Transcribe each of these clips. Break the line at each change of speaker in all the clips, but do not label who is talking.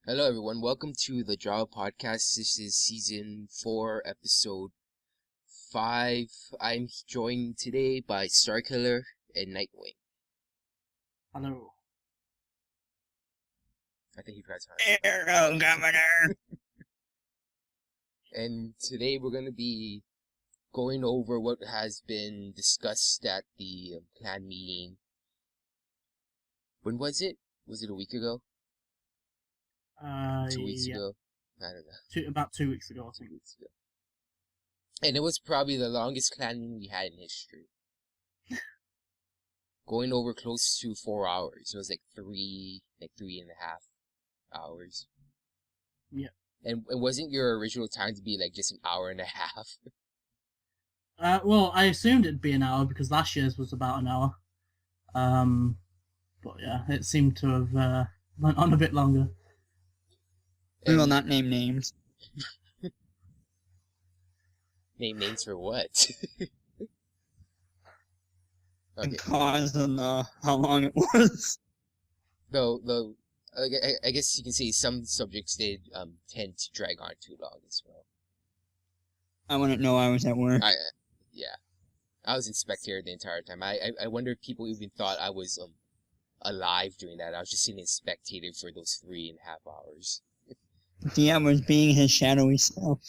Hello everyone, welcome to the JAWA podcast. This is season 4, episode 5. I'm joined today by Starkiller and Nightwing.
Hello.
I think he tries hard.
Hello, Governor.
And today we're going to be going over what has been discussed at the clan meeting. When was it? Was it a week ago? 2 weeks ago? I don't know.
About 2 weeks ago, I think.
2 weeks ago. And it was probably the longest clan meeting we had in history. Going over close to 4 hours. It was like 3.5 hours.
Yeah.
And it wasn't your original time to be like just an hour and a half?
Well, I assumed it'd be an hour because last year's was about an hour. But yeah, it seemed to have went on a bit longer.
We will not name names.
Name names for what? Okay.
Because of how long it was.
Though, I guess you can say some subjects did tend to drag on too long as well.
I wouldn't know I was at work.
Yeah. I was in spectator the entire time. I wonder if people even thought I was alive during that. I was just sitting in spectator for those 3.5 hours.
Diab was being his shadowy self.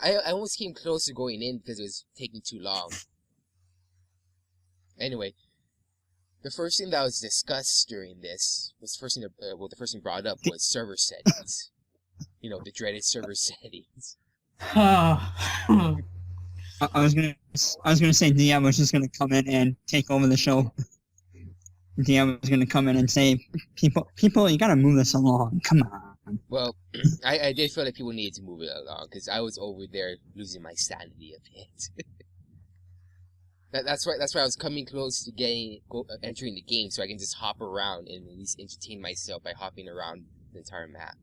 I almost came close to going in because it was taking too long. Anyway, the first thing that was discussed during this was the first thing brought up was server settings. You know, the dreaded server settings.
I was gonna say Diab was just gonna come in and take over the show. Diab was gonna come in and say, people, you gotta move this along. Come on.
Well, I did feel like people needed to move it along, because I was over there losing my sanity a bit. That's why I was coming close to entering the game, so I can just hop around and at least entertain myself by hopping around the entire map.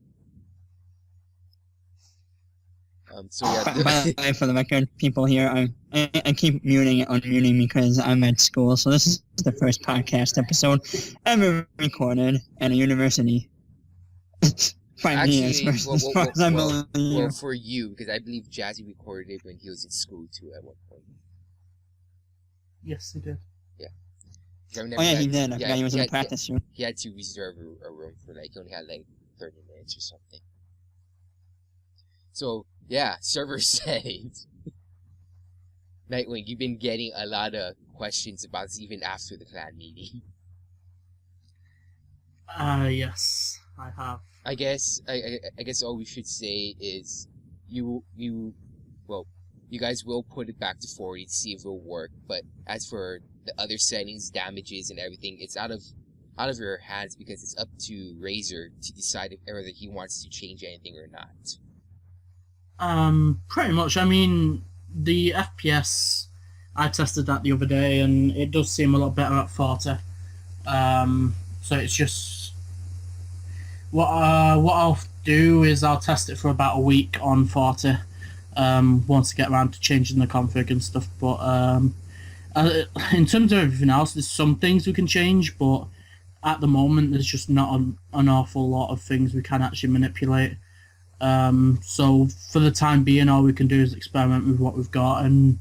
So yeah.
By the way, for the record, people here, I keep muting and unmuting because I'm at school, so this is the first podcast episode ever recorded at a university. 5 years, as far as I'm
well, for you, because I believe Jazzy recorded it when he was in school too at one point.
Yes, he did.
Yeah.
He did. I forgot he was in the practice room.
He had to reserve a room for he only had 30 minutes or something. So yeah, server settings. Nightwing, you've been getting a lot of questions about this even after the clan meeting.
Yes, I have.
I guess all we should say is you guys will put it back to 40 to see if it'll work, but as for the other settings, damages and everything, it's out of your hands because it's up to Razor to decide whether he wants to change anything or not.
Pretty much. I mean, the FPS, I tested that the other day and it does seem a lot better at 40. So it's just what I'll do is I'll test it for about a week on 40. Once I get around to changing the config and stuff. But in terms of everything else, there's some things we can change, but at the moment there's just not an awful lot of things we can actually manipulate. So for the time being, all we can do is experiment with what we've got and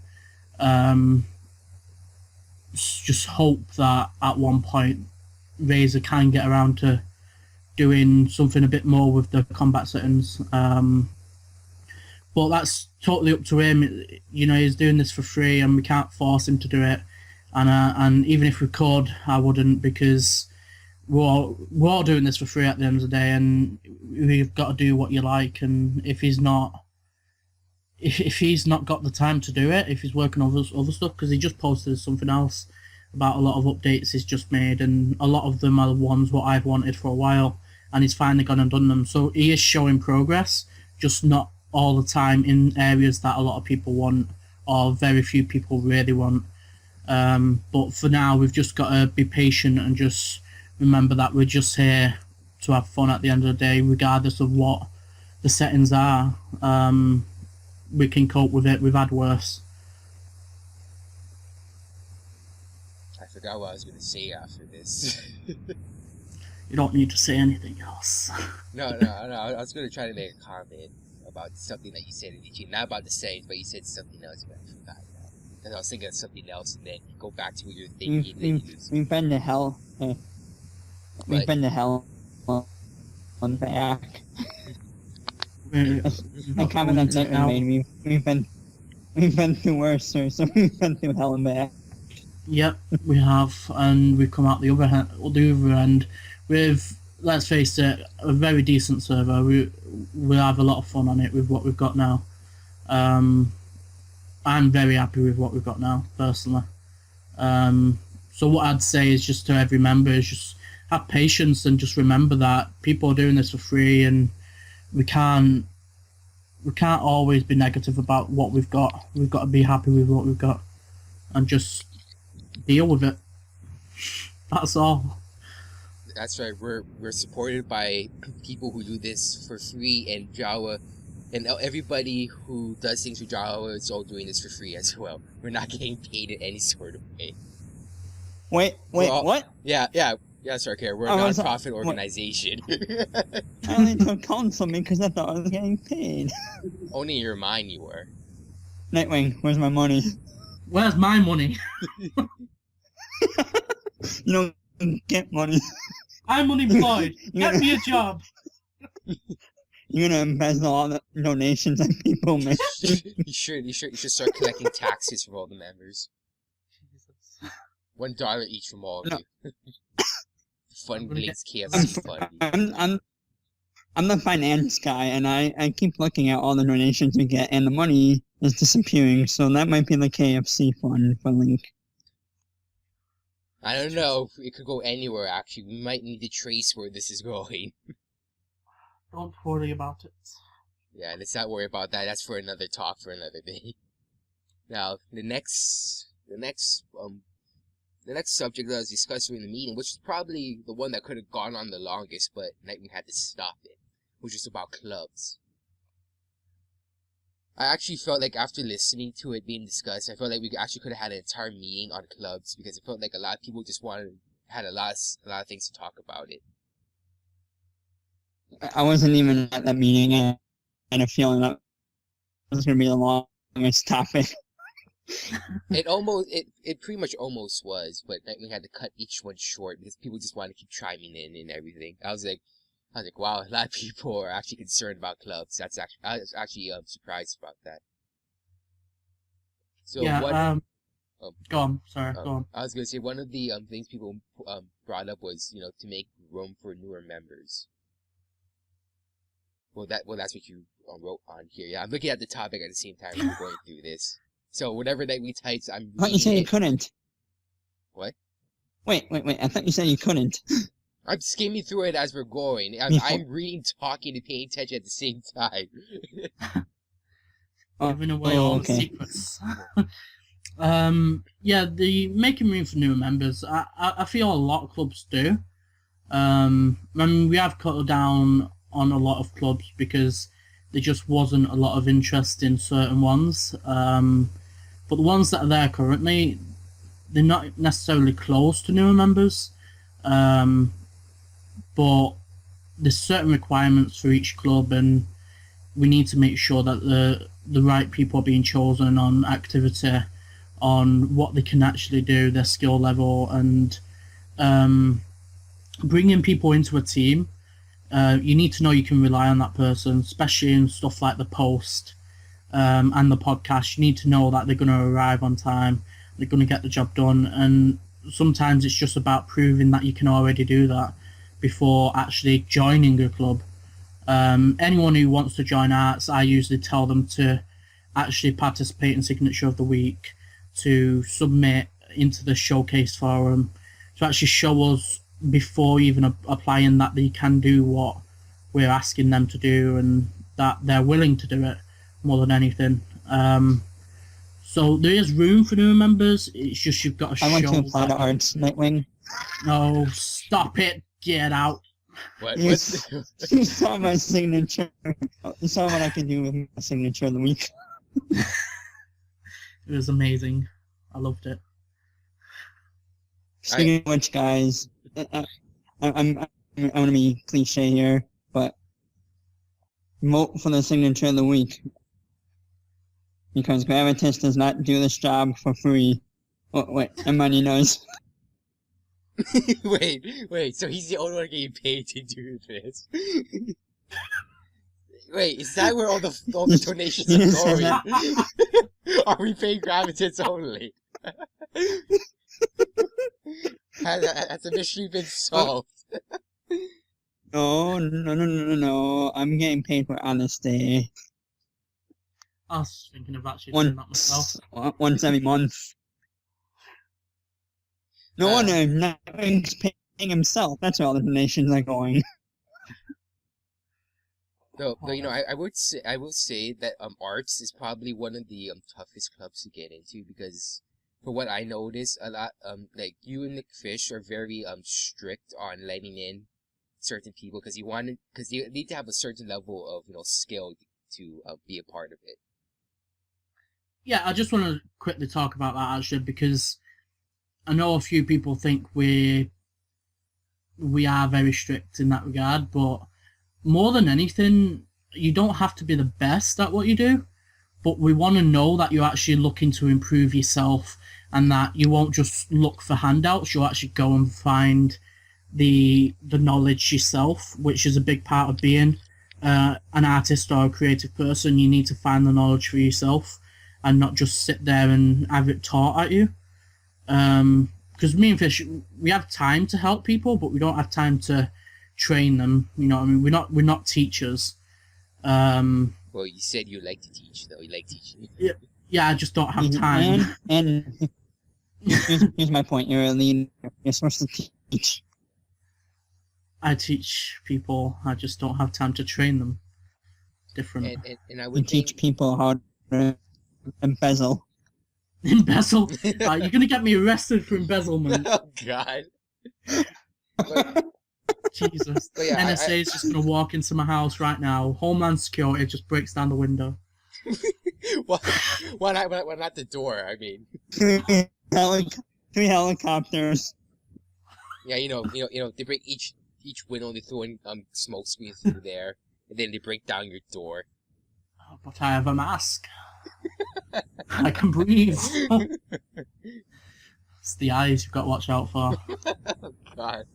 just hope that at one point Razor can get around to doing something a bit more with the combat settings. But that's totally up to him. You know, he's doing this for free and we can't force him to do it. And even if we could, I wouldn't, because we're all doing this for free at the end of the day, and we've got to do what you like. And if he's not got the time to do it, if he's working on other stuff, because he just posted something else about a lot of updates he's just made, and a lot of them are the ones what I've wanted for a while, and he's finally gone and done them. So he is showing progress, just not all the time in areas that a lot of people want or very few people really want. But for now, we've just got to be patient and just remember that we're just here to have fun at the end of the day, regardless of what the settings are. We can cope with it. We've had worse.
I forgot what I was going to say after this.
You don't need to say anything else.
No. I was going to try to make a comment about something that you said in the team. Not about the settings, but you said something else, but I forgot that. Because I was thinking of something else, and then you go back to what you're thinking.
We've been to hell. We've been to hell on back. I comment that made we've been through worse, sir. So we've been through hell and back.
Yep, we have, and we've come out the other end with, let's face it, a very decent server. We have a lot of fun on it with what we've got now. I'm very happy with what we've got now, personally. So what I'd say is just to every member is just have patience and just remember that people are doing this for free, and we can't always be negative about what we've got. We've got to be happy with what we've got and just deal with it. That's all.
That's right. We're supported by people who do this for free, and JAWA, and everybody who does things for JAWA is all doing this for free as well. We're not getting paid in any sort of way.
Wait, what?
Yeah, sorry, Kara. We're a non-profit organization.
I only took counsel me because I thought I was getting paid.
Only in your mind you were.
Nightwing, where's my money?
Where's my money?
You don't get money.
I'm unemployed. Get me a job.
You're gonna embezzle all the donations that people make.
You should start collecting taxes from all the members. $1 each from all of you. Fun links KFC fun.
I'm the finance guy, and I keep looking at all the donations we get, and the money is disappearing. So that might be the KFC fund for Link.
I don't know. It could go anywhere. Actually, we might need to trace where this is going.
Don't worry about it.
Yeah, let's not worry about that. That's for another talk for another day. Now, the next subject that was discussed during the meeting, which is probably the one that could have gone on the longest, but Nightwing had to stop it, which was about clubs. I actually felt like after listening to it being discussed, I felt like we actually could have had an entire meeting on clubs, because I felt like a lot of people just had a lot of things to talk about it.
I wasn't even at that meeting, and I had a feeling that it was going to be the longest topic.
It pretty much almost was, but we had to cut each one short because people just wanted to keep chiming in and everything. I was like, wow, a lot of people are actually concerned about clubs. I was actually surprised about that. So
yeah, go on. Sorry, go on.
I was gonna say one of the things people brought up was to make room for newer members. Well, that's what you wrote on here. Yeah, I'm looking at the topic at the same time as we're going through this. So whatever that we typed, I'm reading.
I thought you said you couldn't.
What?
Wait. I thought you said you couldn't.
I'm skimming through it as we're going. I'm reading, talking, and paying attention at the same time.
Giving away all the secrets. Yeah, the making room for newer members, I feel a lot of clubs do. I mean, we have cut down on a lot of clubs because there just wasn't a lot of interest in certain ones. But the ones that are there currently, they're not necessarily close to newer members. But there's certain requirements for each club, and we need to make sure that the right people are being chosen on activity, on what they can actually do, their skill level, and bringing people into a team. You need to know you can rely on that person, especially in stuff like the post and the podcast. You need to know that they're going to arrive on time, they're going to get the job done, and sometimes it's just about proving that you can already do that before actually joining a club. Anyone who wants to join arts, I usually tell them to actually participate in Signature of the Week, to submit into the showcase forum, to actually show us before even applying that they can do what we're asking them to do, and that they're willing to do it more than anything. So there is room for new members. It's just you've got to
I
show.
want to apply to arts, Nightwing.
No, stop it! Get out.
What?
You saw my signature. You saw what I can do with my signature of the week.
It was amazing. I loved it.
Speaking of which, guys, I'm going to be cliche here, but vote for the signature of the week. Because Gravitas does not do this job for free. Oh, wait, and money does.
wait, so he's the only one getting paid to do this? Wait, is that where all the donations are going? Are we paying Gravitas only? Has the mystery been solved?
No. I'm getting paid for honesty.
I was thinking of actually doing that myself.
Once every month. No wonder Nightwing's paying himself. That's where all the donations are going.
No, you know, I will say that arts is probably one of the toughest clubs to get into because, for what I noticed, a lot like you and McFish are very strict on letting in certain people because you need to have a certain level of skill to be a part of it.
Yeah, I just want to quickly talk about that actually because I know a few people think we are very strict in that regard, but more than anything, you don't have to be the best at what you do, but we want to know that you're actually looking to improve yourself and that you won't just look for handouts, you'll actually go and find the knowledge yourself, which is a big part of being an artist or a creative person. You need to find the knowledge for yourself and not just sit there and have it taught at you. Because me and Fish, we have time to help people, but we don't have time to train them. You know what I mean? We're not teachers.
Well, you said you like to teach, though. You like teaching.
Yeah, I just don't have time.
And here's my point. You're a leader. You're supposed to teach.
I teach people. I just don't have time to train them. Different.
And I
You
would
teach people how to embezzle.
Embezzle? You're going to get me arrested for embezzlement.
Oh, God.
Jesus.
But yeah,
NSA is just going to walk into my house right now. Homeland Security just breaks down the window.
Why not the door? I mean,
3 helicopters.
Yeah, you know, they break each window, they throw in smoke screens through there, and then they break down your door.
Oh, but I have a mask. I can breathe. It's the eyes you've got to watch out for.
Oh, God.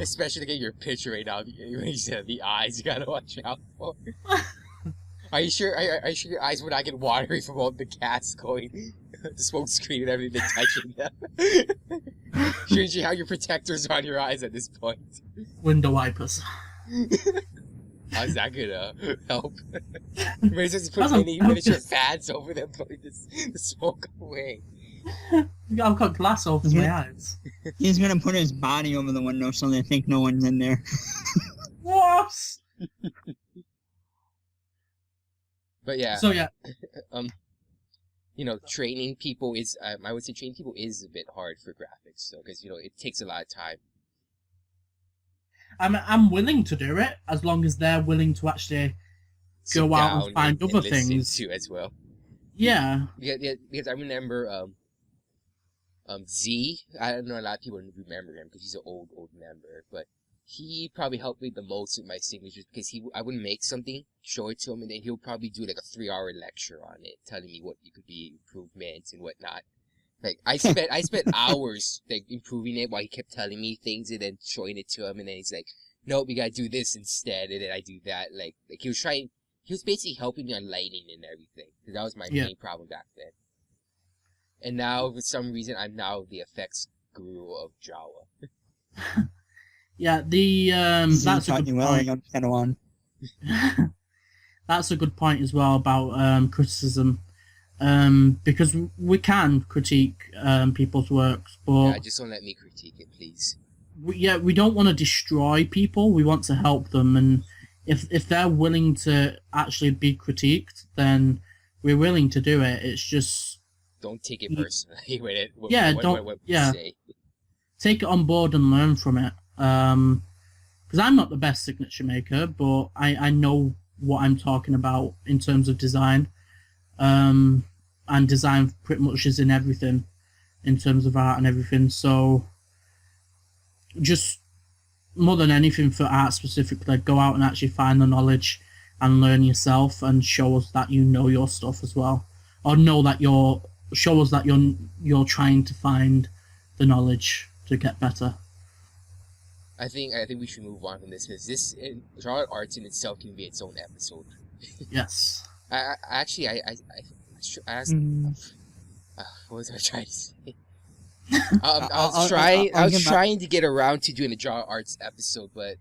Especially to get your picture right now. When you said the eyes, you gotta watch out for. Are you sure? Are you sure your eyes were not getting watery from all the gas going, the smoke screen and everything touching them? Shouldn't you have your protectors on your eyes at this point?
Window wipers.
How's that gonna help? Maybe just put any miniature fans over them, putting the smoke away.
I've got glass over my eyes.
He's gonna put his body over the window so they think no one's in there.
What?
But yeah.
So yeah.
Training people is I would say training people is a bit hard for graphics, so because it takes a lot of time.
I'm willing to do it as long as they're willing to actually go out and find other things
too as well.
Yeah.
Because I remember Z. I don't know a lot of people remember him because he's an old member, but he probably helped me the most with my signatures because I would make something, show it to him, and then he'll probably do like a 3-hour lecture on it, telling me what it could be improvements and whatnot. Like I spent hours like improving it while he kept telling me things and then showing it to him, and then he's like, "Nope, we gotta do this instead," and then I do that. Like he was basically helping me on lighting and everything because that was my main problem back then. And now, for some reason, I'm now the effects guru of JAWA.
Yeah, that's a good point. That's a good point as well about criticism, because we can critique people's works, but
yeah, just don't let me critique it, please.
We don't want to destroy people. We want to help them, and if they're willing to actually be critiqued, then we're willing to do it. It's just
Don't take it personally. What we
yeah.
say.
Take it on board and learn from it. Because I'm not the best signature maker, but I know what I'm talking about in terms of design. And design pretty much is in everything in terms of art and everything. So just more than anything for art specifically, go out and actually find the knowledge and learn yourself and show us that you know your stuff as well. Or show us that you're trying to find the knowledge to get better.
I think we should move on from this because genre arts in itself can be its own episode.
Yes.
I asked. What was I trying to say? I was trying to get around to doing a genre arts episode, but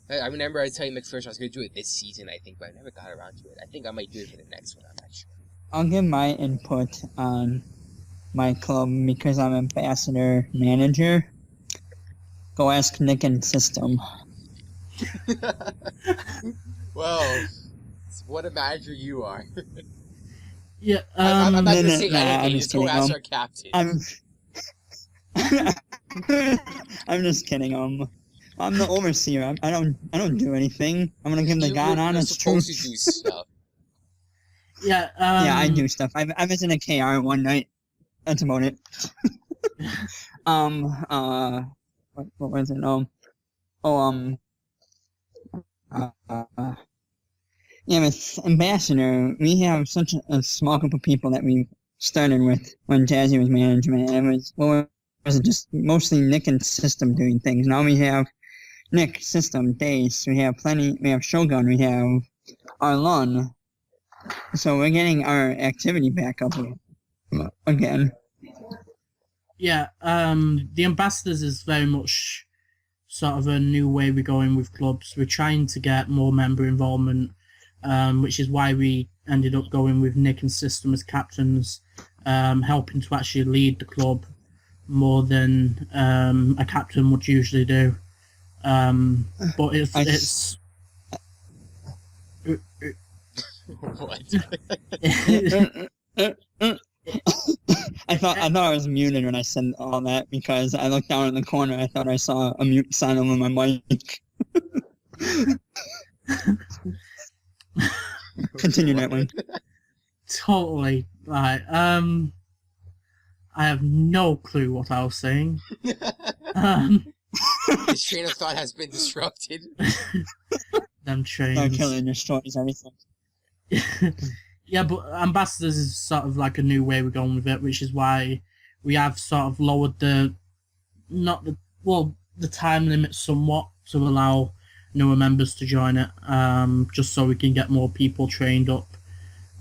I remember I was telling McPherson I was going to do it this season, I think, but I never got around to it. I think I might do it for the next one. I'm not sure.
I'll give my input on my club because I'm ambassador manager. Go ask Nick and System.
Well, what a manager you are.
Yeah,
I'm not going to
no,
say
no,
anything.
I'm
Just go ask our captain.
I'm just kidding. I'm the overseer. I don't do anything. I'm gonna give the God honest truth.
You're supposed to do stuff.
Yeah.
Yeah, I do stuff. I was in a KR one night. That's about it. What was it? Yeah, with Ambassador, we have such a small group of people that we started with when Jazzy was management. It was just mostly Nick and System doing things. Now we have Nick, System, Dace, we have Shogun, we have Arlon. So we're getting our activity back up again.
Yeah, the Ambassadors is very much sort of a new way we're going with clubs. We're trying to get more member involvement, which is why we ended up going with Nick and System as captains, helping to actually lead the club more than a captain would usually do. But it's
What?
I thought I was muted when I said all that because I looked down in the corner. I thought I saw a mute sign on my mic. Continue, Nightwing.
totally right. I have no clue what I was saying.
His train of thought has been disrupted.
Them trains.
They're killing your stories, everything.
Yeah, but Ambassadors is sort of like a new way we're going with it, which is why we have sort of lowered the time limit somewhat to allow newer members to join it, just so we can get more people trained up.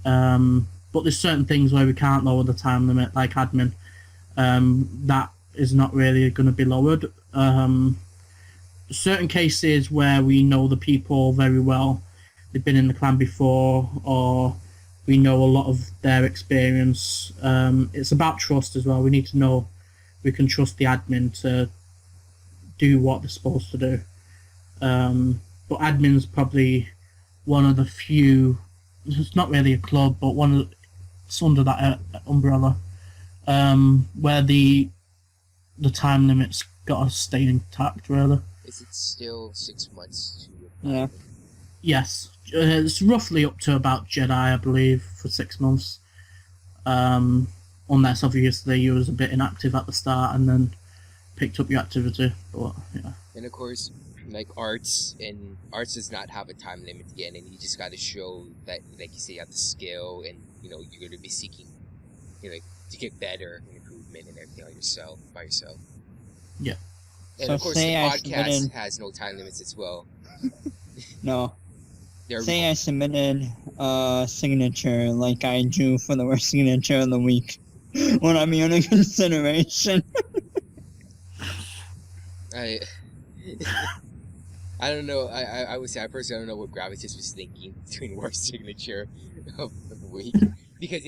But there's certain things where we can't lower the time limit, like admin. That is not really going to be lowered. Certain cases where we know the people very well, they've been in the clan before, or we know a lot of their experience. It's about trust as well. We need to know we can trust the admin to do what they're supposed to do. But admin's probably one of the few, it's not really a club, but it's under that umbrella, where the time limit's got to stay intact, really.
Is it still 6 months to
Yeah.
Yes. It's roughly up to about Jedi, I believe, for 6 months. Unless, obviously, you was a bit inactive at the start and then picked up your activity. But, yeah.
And, of course, like arts does not have a time limit again, and you just got to show that, like you say, you have the skill, and, you're going to be seeking, to get better and improvement and everything by yourself.
Yeah.
And,
So
of course, the podcast has no time limits as well.
No. Say I submitted a signature like I do for the worst signature of the week. Would I be under consideration?
I don't know. I would say I personally don't know what Gravitas was thinking between worst signature of the week, because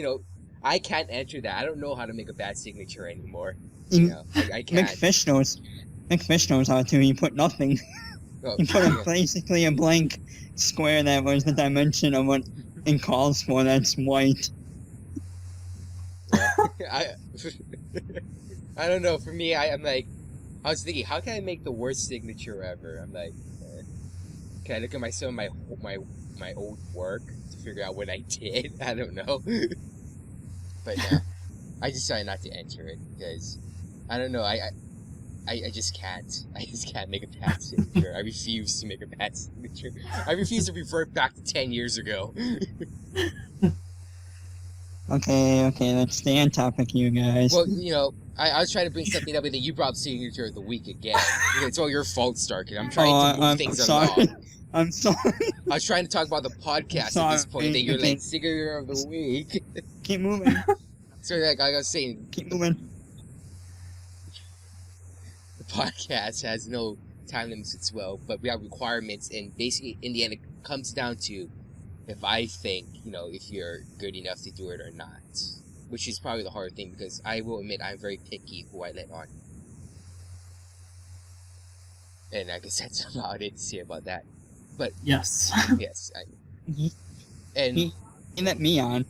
I can't enter that. I don't know how to make a bad signature anymore. I can't.
McFish knows how to. He put nothing.
Oh,
He put basically a blank square that was the dimension of what it calls for. That's white.
I I don't know. For me, I'm like, I was thinking, how can I make the worst signature ever? I'm like, can I look at my old work to figure out what I did? I don't know. But no, I decided not to enter it because I don't know. I just can't. I just can't make a bad signature. I refuse to make a bad signature. I refuse to revert back to 10 years ago.
Okay, let's stay on topic, you guys.
Well, you know, I was trying to bring something up, and then you brought up signature of the week again. It's all your fault, Starkiller. I'm trying to move things along.
I'm sorry.
I was trying to talk about the podcast at this point, and then you're like, signature of the week.
Keep moving.
So, like I was saying,
Keep moving.
the podcast has no time limits as well, but we have requirements, and basically, in the end, it comes down to if I think, you know, if you're good enough to do it or not. Which is probably the hard thing, because I will admit I'm very picky who I let on. And I guess that's about it to say about that. But
Yes.
yes,
He
and
let me on.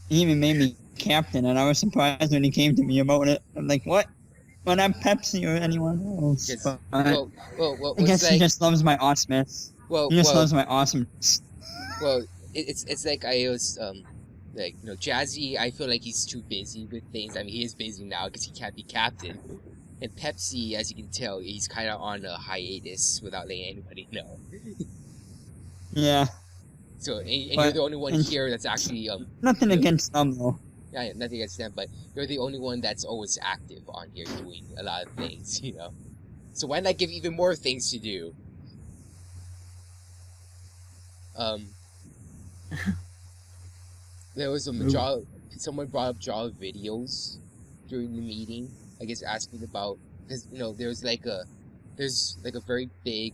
He even made me captain, and I was surprised when he came to me about it. I'm like, what? Well, not Pepsi or anyone else.
yes,
But
well,
I guess
like,
he just loves my awesomeness.
well,
He just loves my awesomeness.
well, it's like I was like, you know, Jazzy. I feel like he's too busy with things. I mean, he is busy now because he can't be captain. And Pepsi, as you can tell, he's kind of on a hiatus without letting anybody know.
Yeah.
So, and you're the only one here that's actually
Nothing against them though.
yeah, nothing against them, but you're the only one that's always active on here doing a lot of things, you know. So why not give even more things to do? There was someone brought up JAWA videos during the meeting. I guess asking about, because you know there's like a very big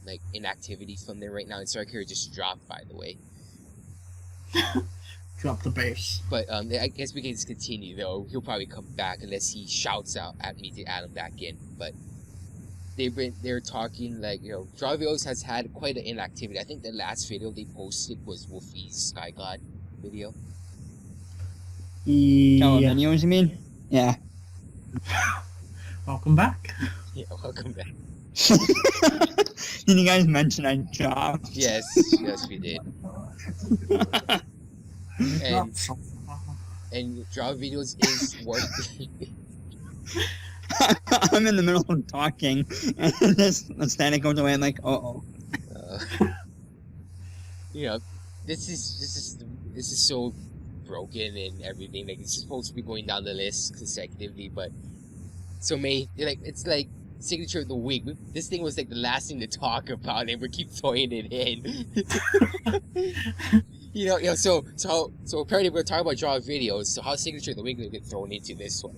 like inactivity from there right now, and Starkiller just dropped, by the way.
Drop the bass.
But I guess we can just continue though. He'll probably come back unless he shouts out at me to add him back in. But they're talking like, you know, JAWA videos has had quite an inactivity. I think the last video they posted was Wolfie's Sky God video.
JAWA
Yeah.
videos, you mean? Yeah.
Welcome back.
Yeah, welcome back.
Did you guys mention I dropped?
Yes, we did. And JAWA videos is working.
I'm in the middle of talking, and this static goes away. I'm like, uh-oh.
You know, this is so broken and everything. Like, it's supposed to be going down the list consecutively, but it's like signature of the week. This thing was like the last thing to talk about, and we keep throwing it in. you know. So apparently we're talking about JAWA videos. So how signature of the week will get thrown into this one?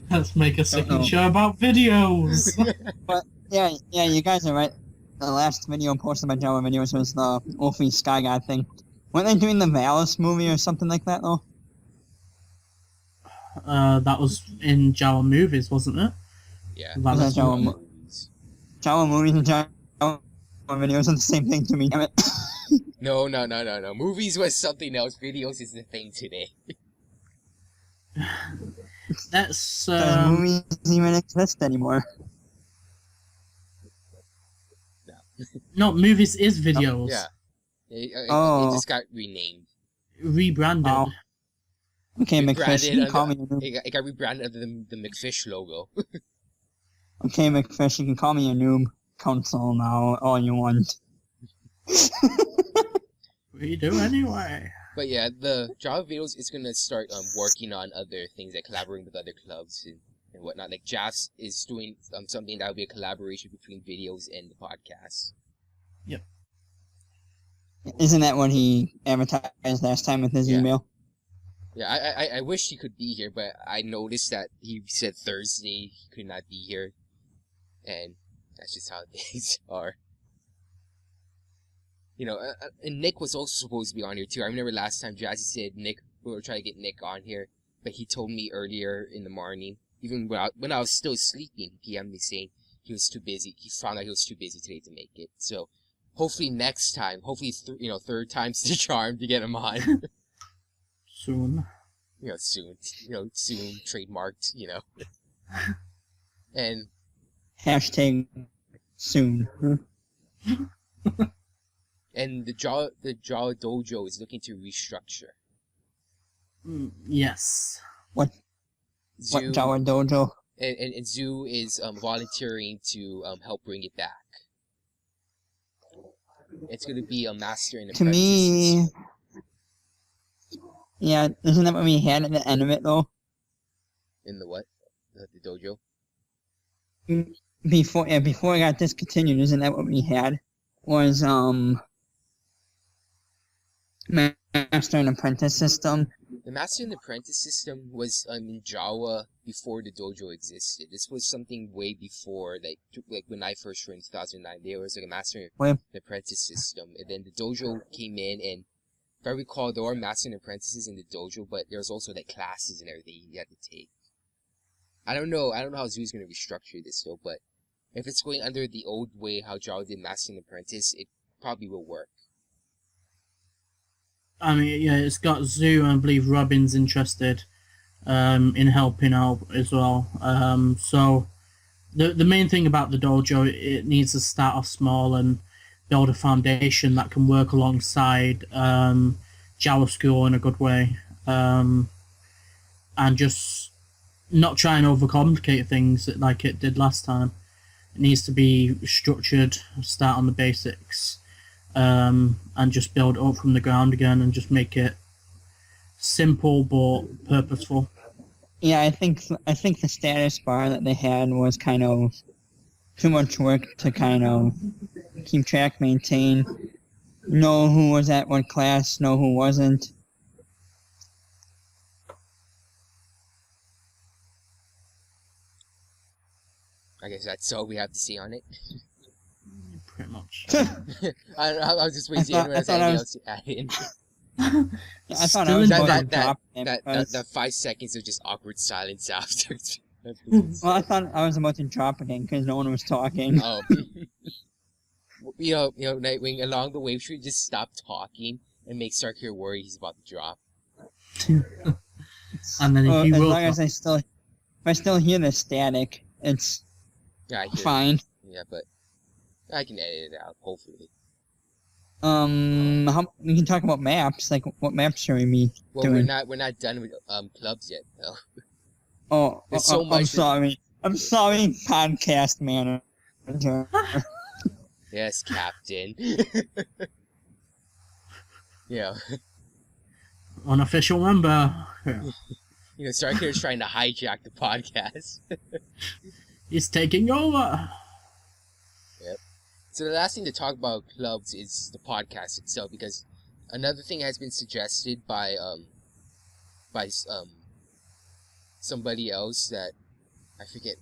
Let's make a signature about videos.
But yeah, you guys are right. The last video posted by JAWA videos was the Wolfie Sky God thing. Weren't they doing the Valis movie or something like that though?
That was in JAWA movies, wasn't it?
Yeah.
That
Was
was
that JAWA movies and JAWA videos are the same thing to me. Damn it.
No. Movies was something else. Videos is the thing today.
That's
Does movies even exist anymore?
no, movies is videos.
Yeah. It just got renamed.
Rebranded.
Oh. Okay, McFish, you can call me a noob.
It got rebranded under the McFish logo.
Okay, McFish, you can call me a noob console now, all you want.
We do anyway.
But yeah, the JAWA videos is gonna start working on other things, like collaborating with other clubs and whatnot. Like Jazz is doing something that will be a collaboration between videos and the podcast.
Yep.
Isn't that what he advertised last time with his email?
Yeah, I wish he could be here, but I noticed that he said Thursday he could not be here, and that's just how things are. You know, and Nick was also supposed to be on here too. I remember last time Jazzy said we were trying to get Nick on here, but he told me earlier in the morning, even when I was still sleeping, he PM'd me saying he was too busy. He found out he was too busy today to make it. So hopefully next time, third time's the charm to get him on.
Soon.
Soon. Soon trademarked. And
Hashtag soon.
and the JAWA dojo is looking to restructure.
Yes.
What JAWA dojo?
And Zoo is volunteering to help bring it back. It's going to be a master and
To
apprentice.
me, yeah, isn't that what we had at the end of it though?
In the what? The dojo?
Before it got discontinued, isn't that what we had? Was master and apprentice system.
The master and apprentice system was in JAWA before the dojo existed. This was something way before, like when I first joined in 2009. There was like a master and apprentice system, and then the dojo came in, and if I recall, there were master and apprentices in the dojo, but there was also like classes and everything you had to take. I don't know how Zoo's going to restructure this though, but if it's going under the old way how JAWA did master and apprentice, it probably will work.
I mean, yeah, it's got Zoo, and I believe Robin's interested in helping out as well. So the main thing about the dojo, it needs to start off small and build a foundation that can work alongside JAWA School in a good way, and just not try and overcomplicate things like it did last time. It needs to be structured, start on the basics, and just build up from the ground again, and just make it simple but purposeful.
Yeah, I think the status bar that they had was kind of too much work to kind of keep track, maintain, know who was at what class, know who wasn't.
I guess that's all we have to see on it.
Pretty much.
I was just waiting to see anyone has anything else to add in.
I thought I was about to drop it.
That 5 seconds of just awkward silence after.
Well, I thought I was about to drop again because no one was talking.
Oh. Nightwing, along the way, should we just stop talking and make Starkiller worry he's about to drop?
And then if
as long as if I still hear the static, it's fine.
Yeah, but I can edit it out, hopefully.
We can talk about maps. Like, what maps should we be doing?
We're not done with clubs yet, though.
Oh,
there's so much.
I'm sorry, podcast manager.
Yes, Captain. Yeah.
Unofficial member.
Starkiller's trying to hijack the podcast.
He's taking over.
Yep. So the last thing to talk about clubs is the podcast itself, because another thing has been suggested by somebody else that I forget.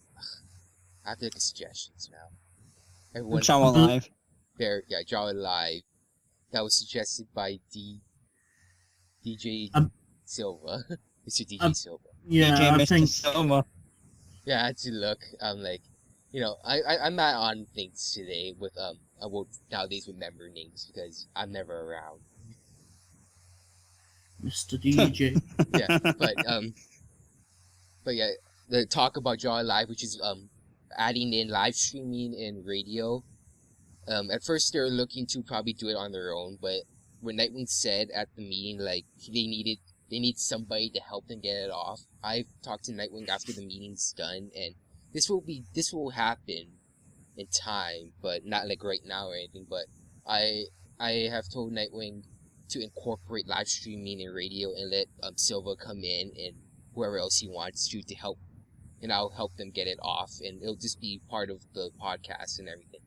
I have to look at suggestions now. Everyone,
JAWA Live.
JAWA Live. That was suggested by DJ Silva. Mr. DJ Silva.
Yeah,
DJ
I
Mr.
think
Silva.
Yeah, I had to look. I'm like, I'm not on things today with nowadays with member names because I'm never around.
Mr. DJ.
Yeah, but yeah, the talk about JAWA Live, which is adding in live streaming and radio. At first they're looking to probably do it on their own, but when Nightwing said at the meeting like they need somebody to help them get it off, I've talked to Nightwing after the meeting's done, and this will happen in time, but not like right now or anything. But I have told Nightwing to incorporate live streaming and radio and let Silva come in and whoever else he wants to help, and I'll help them get it off, and it'll just be part of the podcast and everything.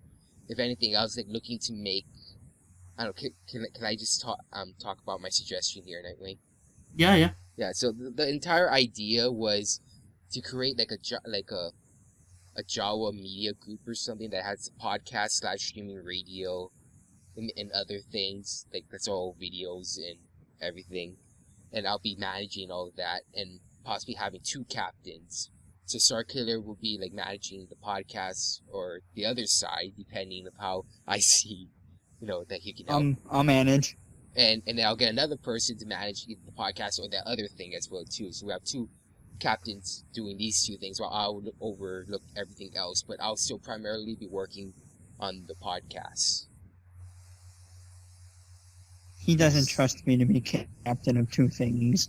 If anything, I was like looking to make. I don't know. Can I just talk about my suggestion here, Nightwing?
Yeah.
Yeah. So the entire idea was to create like a JAWA media group or something that has podcasts, live streaming, radio, and other things. Like that's all videos and everything, and I'll be managing all of that and possibly having 2 captains. So Starkiller will be like managing the podcast or the other side, depending on how I see, that he can help.
I'll manage.
and then I'll get another person to manage either the podcast or that other thing as well too. So we have two captains doing these two things while I'll overlook everything else, but I'll still primarily be working on the podcast.
He doesn't trust me to be captain of two things.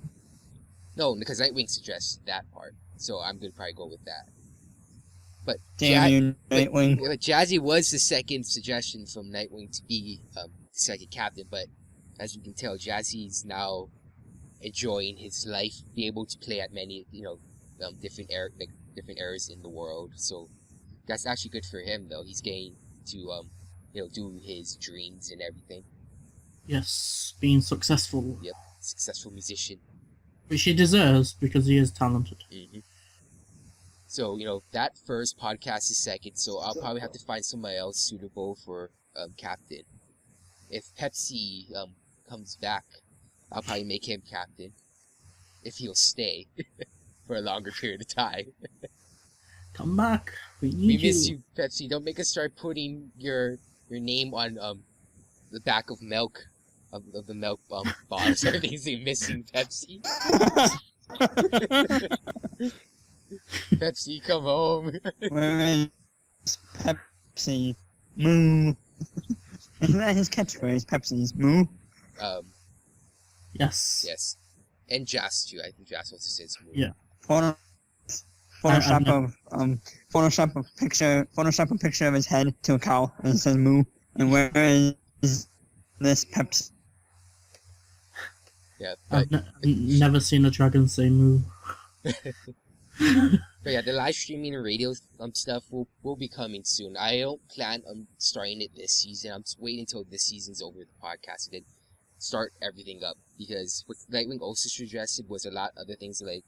No, because Nightwing suggests that part, so I'm gonna probably go with that. But
Damn you, Nightwing.
But Jazzy was the second suggestion from Nightwing to be the second captain, but as you can tell, Jazzy's now enjoying his life, be able to play at many, different areas in the world. So that's actually good for him, though. He's getting to, do his dreams and everything.
Yes, being successful.
Yep, successful musician.
Which he deserves, because he is talented.
Mm-hmm. So, that first podcast is second, so I'll probably have to find somebody else suitable for captain. If Pepsi comes back, I'll probably make him captain. If he'll stay for a longer period of time.
Come back. We need
We miss you, Pepsi. Don't make us start putting your name on the back of milk, of the milk bottles. Everything's missing, Pepsi. Pepsi, come home.
Where is Pepsi? Moo. Isn't that his catchphrase? Pepsi's moo?
Yes.
Yes. And Jas too. I think Jas also says moo.
Yeah.
Photoshop a picture of his head to a cow and it says moo. And where is this Pepsi?
Yeah.
I've never seen a dragon say moo.
But yeah, the live streaming and radio stuff will be coming soon. I don't plan on starting it this season. I'm just waiting until this season's over with the podcast and then start everything up. Because what Nightwing also suggested was a lot of other things like,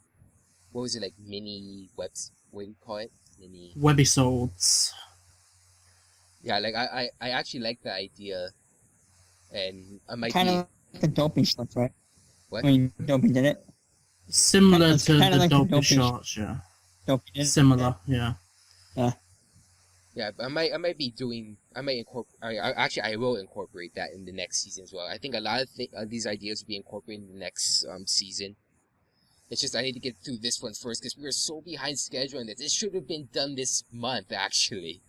what was it, like mini webs, what do you call it? Mini
Webisodes.
Yeah, like I actually like the idea, and I might
Kind of like the dopey stuff, right?
What?
I mean, Dopey did it.
Similar
It's
to
kinda
the
like the
Dopey
Dopey
shorts, yeah.
Dopey did it.
Similar, yeah.
Yeah, I might be doing. I might incorporate. I will incorporate that in the next season as well. I think a lot of these ideas will be incorporated in the next season. It's just I need to get through this one first because we are so behind schedule on this. It should have been done this month actually,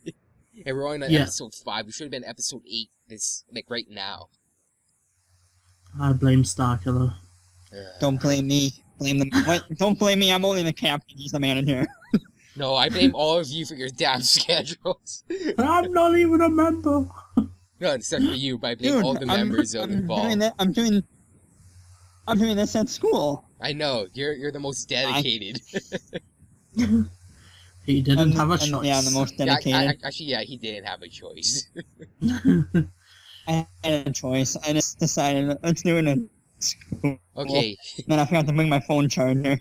and we're only on episode 5. We should have been episode 8 right now.
I blame Starkiller.
Don't blame me. Blame them. What? Don't blame me. I'm only the captain. He's the manager.
No, I blame all of you for your damn schedules.
I'm not even a member.
No, except for you, but I blame all the members involved.
I'm doing this at school.
I know you're the most dedicated.
He didn't have a choice.
Yeah, I'm the most dedicated.
Actually, he didn't have a choice.
I had a choice. I just decided let's do it at school.
Okay.
Then I forgot to bring my phone charger.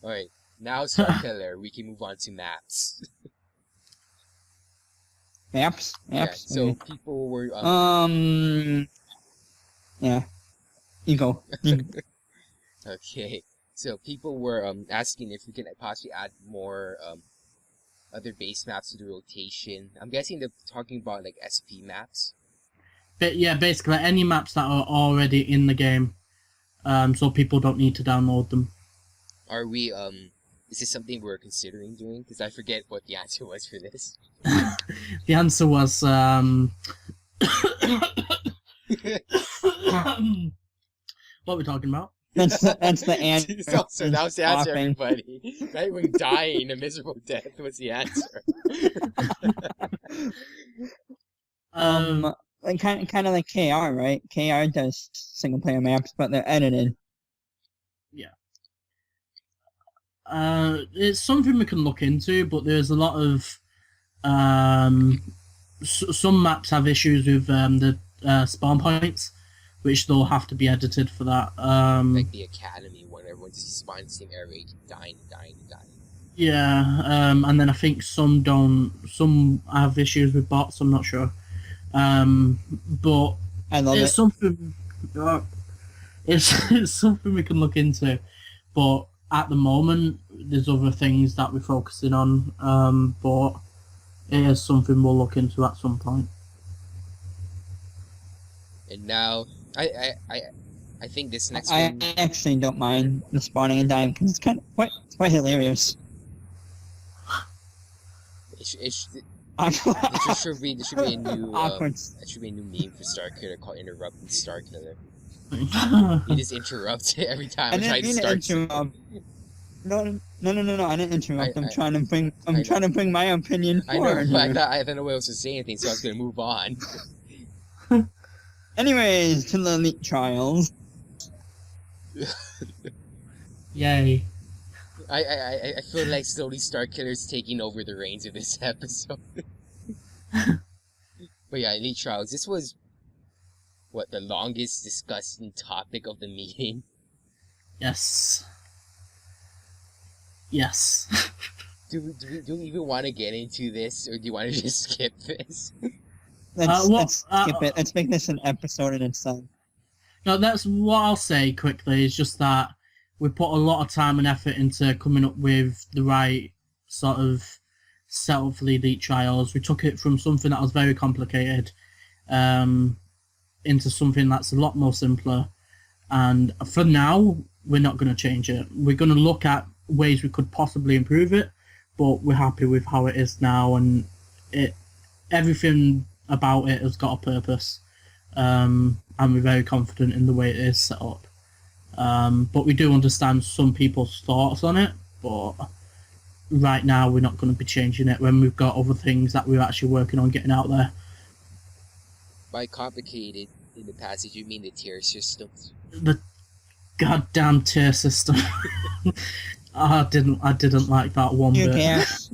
Alright, now Starkiller, we can move on to maps.
Maps?
Yeah, so people were...
Yeah. You go.
Okay, so people were asking if we can possibly add more other base maps to the rotation. I'm guessing they're talking about like SP maps.
But yeah, basically any maps that are already in the game, so people don't need to download them.
Are we, is this something we're considering doing? Because I forget what the answer was for this.
The answer was, what are we talking about?
That's the answer.
So that was the answer, everybody. Nightwing dying a miserable death was the answer.
Like kind of like KR, right? KR does single player maps, but they're edited.
Yeah. It's something we can look into, but there's a lot of some maps have issues with the spawn points, which they'll have to be edited for that.
Like the Academy one, everyone just spawns in the same area, dying.
Yeah, and then I think some don't. Some have issues with bots. I'm not sure. But
I love
it's
it.
something. It's something we can look into, but at the moment there's other things that we're focusing on. But it is something we'll look into at some point.
And now I think this next
I
one.
actually don't mind the spawning and dying because it's kind of quite hilarious.
It should be a new
Awkward.
it should be a new meme for Starkiller called Interrupting Starkiller. He just interrupts every time I try to start.
No, I didn't interrupt. I'm
I
trying to bring my opinion
I know,
forward.
but I don't know what else to say anything, so I was gonna move on.
Anyways, to the elite trials.
Yay.
I feel like slowly Starkiller's taking over the reins of this episode. But yeah, elite trials. This was the longest discussing topic of the meeting.
Yes.
Do we even want to get into this, or do you want to just skip this?
Let's skip it. Let's make this an episode in itself.
No, that's what I'll say quickly. Is just that we put a lot of time and effort into coming up with the right sort of setup for the elite trials. We took it from something that was very complicated into something that's a lot more simpler. And for now, we're not going to change it. We're going to look at ways we could possibly improve it, but we're happy with how it is now, and everything about it has got a purpose. And we're very confident in the way it is set up. But we do understand some people's thoughts on it, but right now we're not going to be changing it when we've got other things that we're actually working on getting out there.
By complicated in the passage, you mean the tier systems?
The goddamn tier system. I didn't like that one bit.
Gas.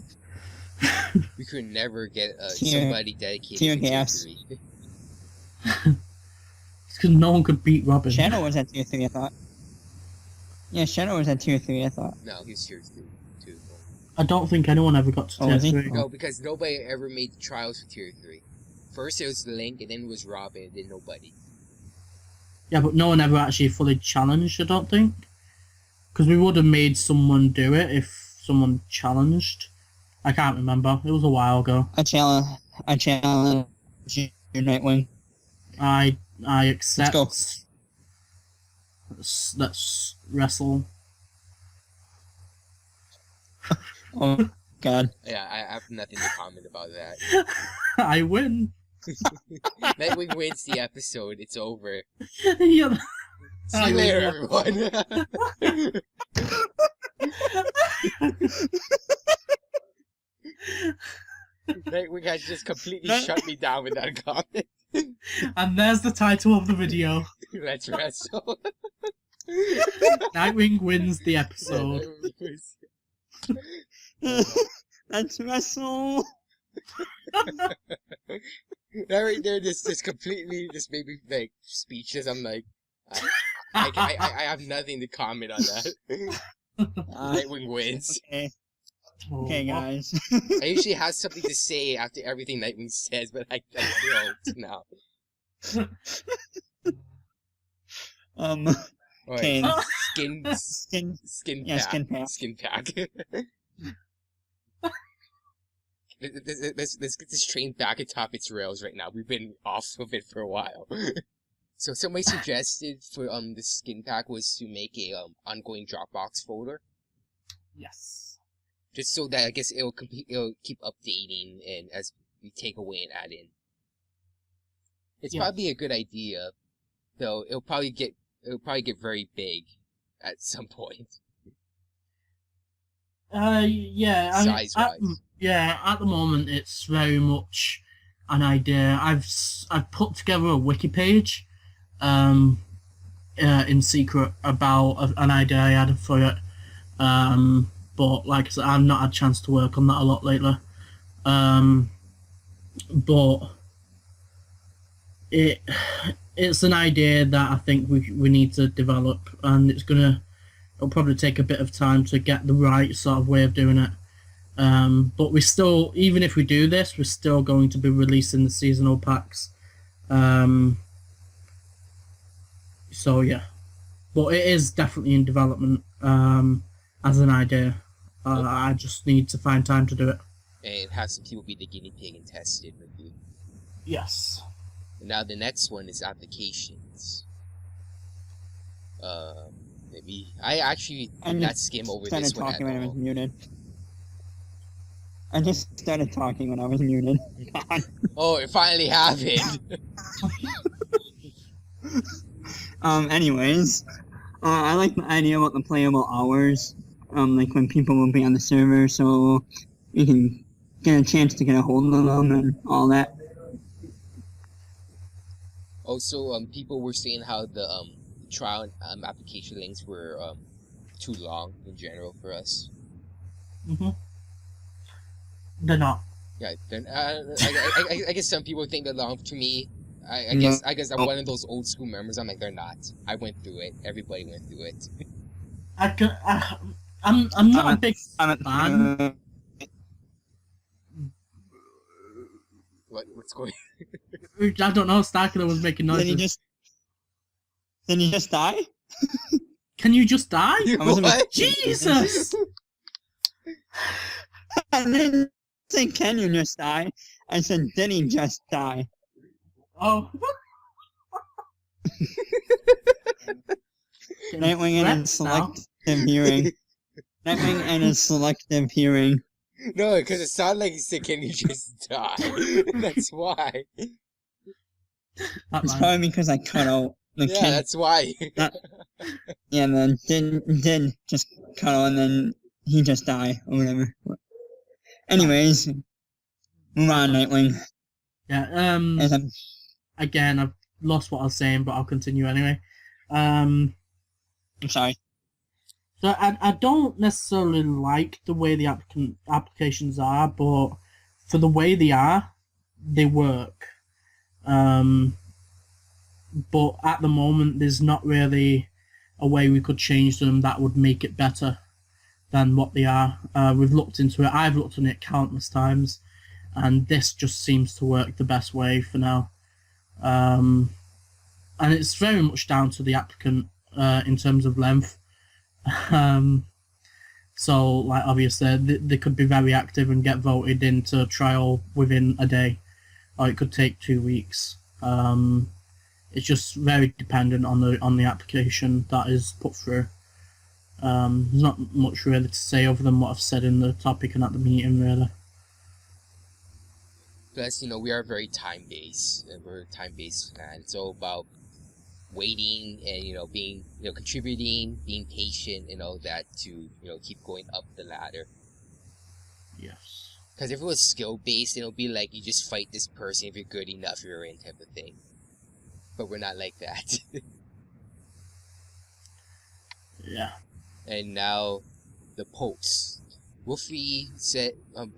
We could never get
Tier-
somebody dedicated
tier
to tier
gas.
3.
It's because no one could beat Robin.
Shadow was at tier 3, I thought. Yeah, Shadow was at tier 3, I thought.
No, he was tier 2 too.
I don't think anyone ever got to
Oh,
tier
was he?
3.
No, because nobody ever made the trials for tier 3. First it was Link, and then it was Robin, and then nobody.
Yeah, but no one ever actually fully challenged, I don't think. Because we would have made someone do it if someone challenged. I can't remember. It was a while ago.
I challenge you, Nightwing.
I accept.
Let's
Let's wrestle.
Oh, God.
Yeah, I have nothing to comment about that.
I win.
Nightwing wins the episode, it's over.
Yeah.
See you later, everyone. Nightwing has just completely shut me down with that comment.
And there's the title of the video.
Let's wrestle.
Nightwing wins the episode.
Let's wrestle.
That right there, this completely just made me like speechless. I'm like, I have nothing to comment on that. Nightwing wins.
Okay, guys.
I usually have something to say after everything Nightwing says, but I don't now.
Okay.
Skin
Yeah,
pack.
skin pack.
Skin pack. Let's get this train back atop its rails right now. We've been off of it for a while. So somebody suggested for the skin pack was to make a ongoing Dropbox folder.
Yes.
Just so that I guess it'll keep updating and as we take away and add in. It's probably a good idea, though it'll probably get very big at some point.
Yeah.
Size-wise.
At the moment it's very much an idea. I've put together a wiki page, in secret about an idea I had for it. But like I said, I've not had a chance to work on that a lot lately. But it's an idea that I think we need to develop, and it'll probably take a bit of time to get the right sort of way of doing it. But we still, even if we do this, we're still going to be releasing the seasonal packs. So yeah, but it is definitely in development as an idea. I just need to find time to do it.
And have some people be the guinea pig and test it with you.
Yes.
And now the next one is applications. Maybe I actually
I
did not
just
skim over
started
this one at
talking when I was
all.
muted. I just started talking when I was muted.
Oh, it finally happened.
Anyways, I like the idea about the playable hours. Like when people will be on the server, so you can get a chance to get a hold of them and all that.
Also, people were saying how the trial application links were too long in general for us.
Mm-hmm. They're not.
Yeah, then I guess some people think they're long. To me, I
No.
guess I'm one of those old school members. I'm like, they're not. I went through it. Everybody went through it.
I'm not a big fan.
What's going?
I don't know. Starkiller was making noises.
Then you just die?
Can you just die?
What?
Jesus!
I didn't say can you just die. I said did he just die?
Oh.
Nightwing and his selective hearing. Nightwing and his selective hearing.
No, because it sounded like he said, "Can you just die?" That's why.
It's probably because I cut out the
Yeah,
kid.
that's why.
Yeah, and then did just cut out and then he just die or whatever. Anyways, move on, Nightwing.
Yeah. Again, I've lost what I was saying, but I'll continue anyway.
I'm sorry.
So I don't necessarily like the way the applications are, but for the way they are, they work. But at the moment, there's not really a way we could change them that would make it better than what they are. We've looked into it. I've looked on it countless times, and this just seems to work the best way for now. And it's very much down to the applicant in terms of length. So, like, obviously, they could be very active and get voted into trial within a day, or it could take 2 weeks. It's just very dependent on the application that is put through. There's not much really to say other than what I've said in the topic and at the meeting, really.
Plus, we are very time-based. We're a time-based fan. It's all about waiting and being contributing, being patient and all that to keep going up the ladder.
Yes.
Because if it was skill-based, it'll be like you just fight this person if you're good enough, you're in type of thing. But we're not like that.
Yeah.
And now, the post. Wolfie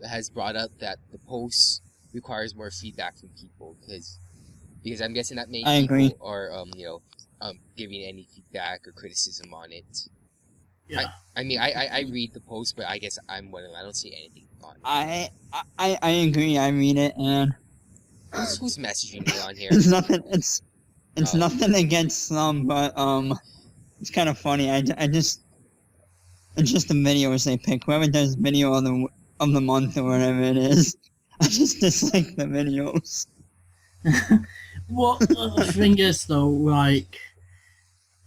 has brought up that the post requires more feedback from people because I'm guessing that many people are giving any feedback or criticism on it.
Yeah.
I mean, I read the post, but I guess I'm one of them. I don't see anything on it.
I agree. I read it and
who's messaging me on here?
it's nothing. It's nothing against some, but it's kind of funny. It's just the videos they pick. Whoever does video of the month or whatever it is, I just dislike the videos.
What the thing is, though, like...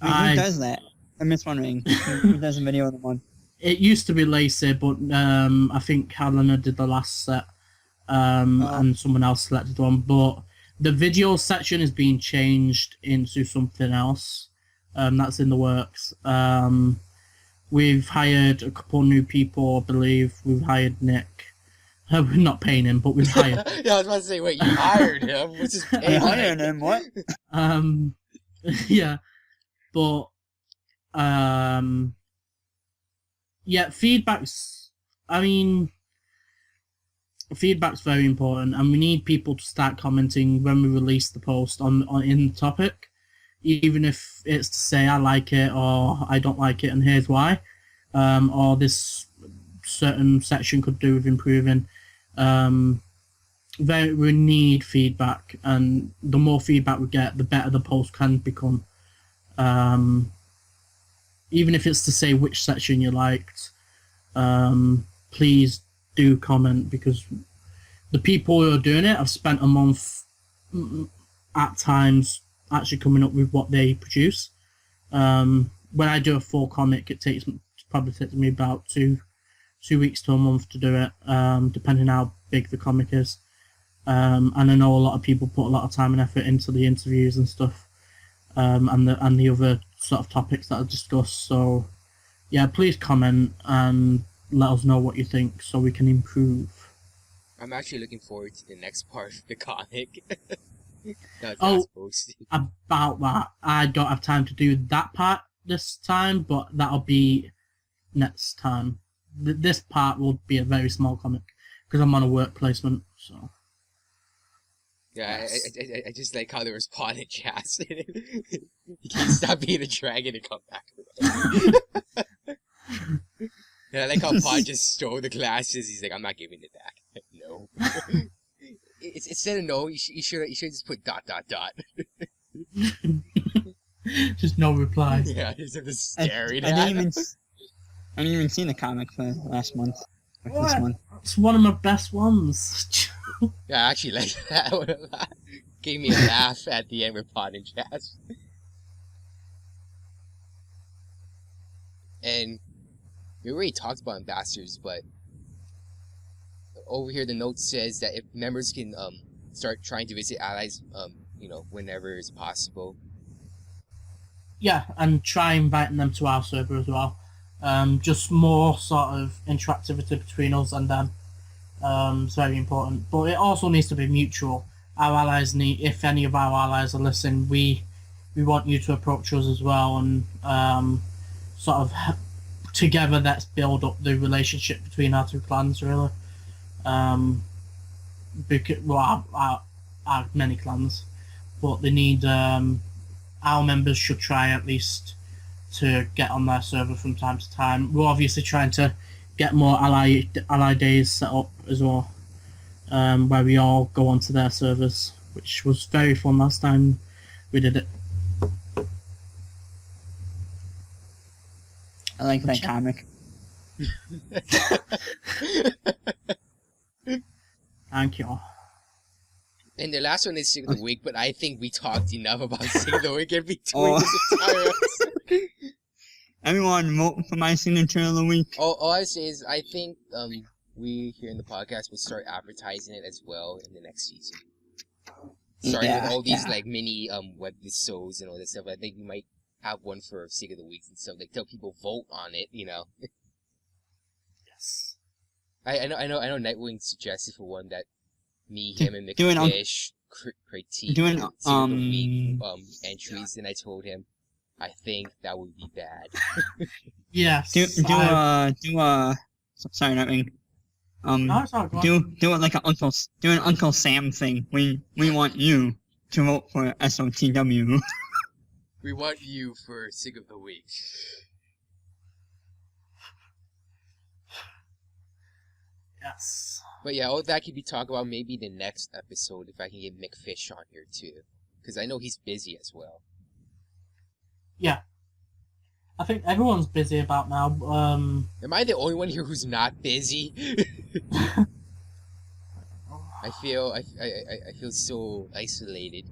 Who does that? I'm just wondering. Who does a video of the month?
It used to be Lacey, but I think Helena did the last set, and someone else selected one. But the video section is being changed into something else. That's in the works. We've hired a couple new people, I believe. We've hired Nick. We're not paying him, but we've hired.
Yeah, I was about to say, wait, you hired him? What's his pay?
You hired him? What?
Yeah, but yeah, feedback's very important, and we need people to start commenting when we release the post on in the topic, even if it's to say I like it or I don't like it and here's why, or this certain section could do with improving. We need feedback, and the more feedback we get, the better the post can become. Even if it's to say which section you liked, please do comment, because the people who are doing it have spent a month at times actually coming up with what they produce. When I do a full comic, it probably takes me about 2 weeks to a month to do it, depending how big the comic is. And I know a lot of people put a lot of time and effort into the interviews and stuff, and the other sort of topics that are discussed. So, yeah, please comment and let us know what you think so we can improve.
I'm actually looking forward to the next part of the comic.
About that, I don't have time to do that part this time, but that'll be next time. This part will be a very small comic because I'm on a work placement. So
yeah, I just like how they respond in chats. He can't stop being a dragon and come back. Yeah, I like how Pod just stole the glasses. He's like, I'm not giving it back. No. It's instead of no, you should just put ...
Just no reply.
Yeah, just have to stare at
I didn't even see the comic for last month. This month.
It's one of my best ones.
Yeah, I actually like that one a lot. Gave me a laugh at the end with Pod and Jazz. And we already talked about ambassadors, but over here the note says that if members can start trying to visit allies, whenever it's possible.
Yeah, and try inviting them to our server as well. Just more sort of interactivity between us and them. It's very important. But it also needs to be mutual. Our allies if any of our allies are listening, we want you to approach us as well, and sort of together let's build up the relationship between our two clans, really. Because our many clans, but they need our members should try at least to get on their server from time to time. We're obviously trying to get more ally days set up as well, where we all go onto their servers, which was very fun last time we did it.
I like that comic.
Thank you.
And the last one is Sick of the Week, but I think we talked enough about Sick of the Week in between this entire episode.
Everyone vote for my signature of the week.
All I say is I think we here in the podcast will start advertising it as well in the next season. Starting with all these like mini web shows and all this stuff. I think we might have one for Sick of the Week and stuff. Like tell people vote on it,
Yes.
I know Nightwing suggested for one that me, him, and McFish critique Sick of the Week entries, and I told him I think that would be bad.
Yes.
Sorry, Nightwing.
No, it's not
do it like an Uncle Sam thing. We want you to vote for SOTW.
We want you for Sick of the Week.
Yes.
But yeah, all that could be talked about maybe the next episode if I can get McFish on here too. Because I know he's busy as well.
Yeah. I think everyone's busy about now.
Am I the only one here who's not busy? I feel so isolated.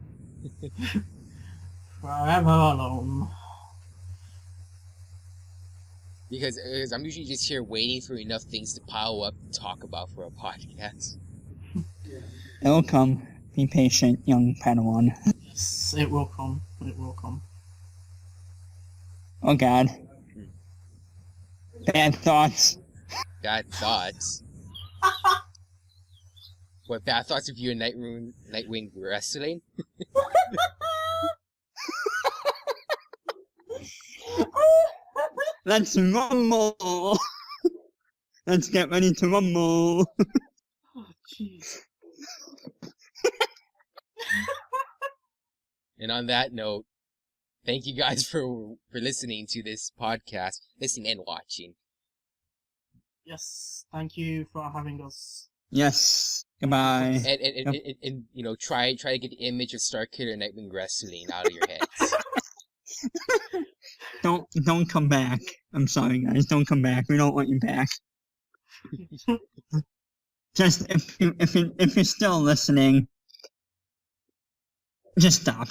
Forever alone.
Because I'm usually just here waiting for enough things to pile up to talk about for a podcast.
It'll come. Be patient, young Padawan.
Yes, it will come. It will come.
Oh God. Bad thoughts.
Bad thoughts? What, bad thoughts of you and Nightwing wrestling?
Let's rumble! Let's get ready to rumble!
Oh, jeez.
And on that note, thank you guys for listening to this podcast, listening and watching.
Yes, thank you for having us.
Yes, goodbye.
And try to get the image of Starkiller and Nightwing wrestling out of your heads.
Don't come back. I'm sorry, guys. Don't come back. We don't want you back. Just if you're still listening, just stop.